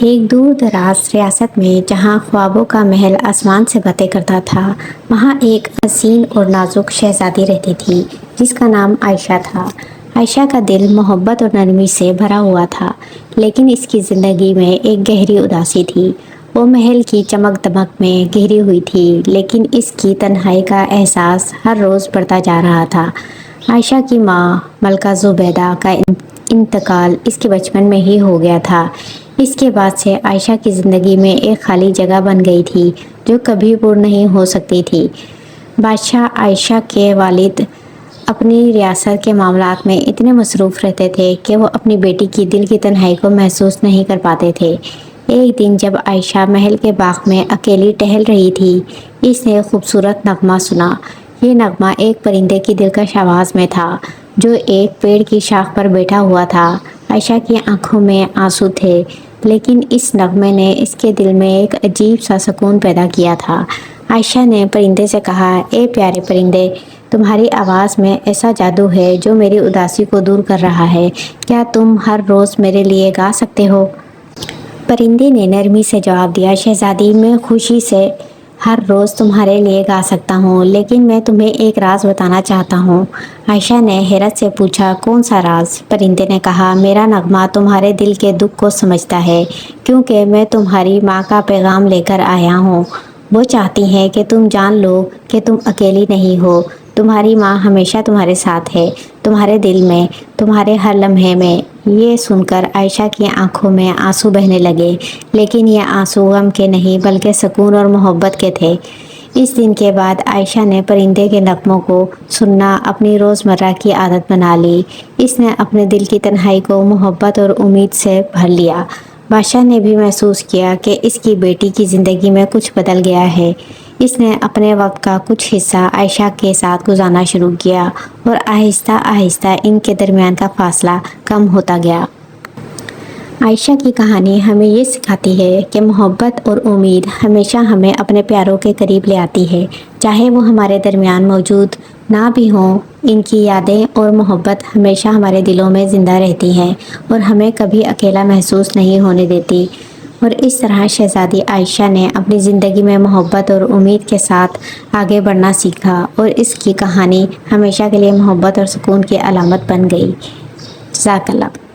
ایک دور دراز ریاست میں جہاں خوابوں کا محل آسمان سے باتیں کرتا تھا، وہاں ایک حسین اور نازک شہزادی رہتی تھی جس کا نام عائشہ تھا۔ عائشہ کا دل محبت اور نرمی سے بھرا ہوا تھا، لیکن اس کی زندگی میں ایک گہری اداسی تھی۔ وہ محل کی چمک دمک میں گھری ہوئی تھی، لیکن اس کی تنہائی کا احساس ہر روز بڑھتا جا رہا تھا۔ عائشہ کی ماں ملکہ زبیدہ کا انتقال اس کے بچپن میں ہی ہو گیا تھا۔ اس کے بعد سے عائشہ کی زندگی میں ایک خالی جگہ بن گئی تھی جو کبھی پر نہیں ہو سکتی تھی۔ بادشاہ عائشہ کے والد اپنی ریاست کے معاملات میں اتنے مصروف رہتے تھے کہ وہ اپنی بیٹی کی دل کی تنہائی کو محسوس نہیں کر پاتے تھے۔ ایک دن جب عائشہ محل کے باغ میں اکیلی ٹہل رہی تھی، اس نے خوبصورت نغمہ سنا۔ یہ نغمہ ایک پرندے کی دلکش آواز میں تھا جو ایک پیڑ کی شاخ پر بیٹھا ہوا تھا۔ عائشہ کی آنکھوں میں آنسو تھے، لیکن اس نغمے نے اس کے دل میں ایک عجیب سا سکون پیدا کیا تھا۔ عائشہ نے پرندے سے کہا، اے پیارے پرندے، تمہاری آواز میں ایسا جادو ہے جو میری اداسی کو دور کر رہا ہے۔ کیا تم ہر روز میرے لیے گا سکتے ہو؟ پرندے نے نرمی سے جواب دیا، شہزادی، میں خوشی سے ہر روز تمہارے لیے گا سکتا ہوں، لیکن میں تمہیں ایک راز بتانا چاہتا ہوں۔ عائشہ نے حیرت سے پوچھا، کون سا راز؟ پرندے نے کہا، میرا نغمہ تمہارے دل کے دکھ کو سمجھتا ہے، کیونکہ میں تمہاری ماں کا پیغام لے کر آیا ہوں۔ وہ چاہتی ہیں کہ تم جان لو کہ تم اکیلی نہیں ہو۔ تمہاری ماں ہمیشہ تمہارے ساتھ ہے، تمہارے دل میں، تمہارے ہر لمحے میں۔ یہ سن کر عائشہ کی آنکھوں میں آنسو بہنے لگے، لیکن یہ آنسو غم کے نہیں بلکہ سکون اور محبت کے تھے۔ اس دن کے بعد عائشہ نے پرندے کے نغموں کو سننا اپنی روزمرہ کی عادت بنا لی۔ اس نے اپنے دل کی تنہائی کو محبت اور امید سے بھر لیا۔ بادشاہ نے بھی محسوس کیا کہ اس کی بیٹی کی زندگی میں کچھ بدل گیا ہے۔ اس نے اپنے وقت کا کچھ حصہ عائشہ کے ساتھ گزارنا شروع کیا اور آہستہ آہستہ ان کے درمیان کا فاصلہ کم ہوتا گیا۔ عائشہ کی کہانی ہمیں یہ سکھاتی ہے کہ محبت اور امید ہمیشہ ہمیں اپنے پیاروں کے قریب لے آتی ہے، چاہے وہ ہمارے درمیان موجود نہ بھی ہوں۔ ان کی یادیں اور محبت ہمیشہ ہمارے دلوں میں زندہ رہتی ہیں اور ہمیں کبھی اکیلا محسوس نہیں ہونے دیتی۔ اور اس طرح شہزادی عائشہ نے اپنی زندگی میں محبت اور امید کے ساتھ آگے بڑھنا سیکھا، اور اس کی کہانی ہمیشہ کے لیے محبت اور سکون کی علامت بن گئی۔ جزاک اللہ۔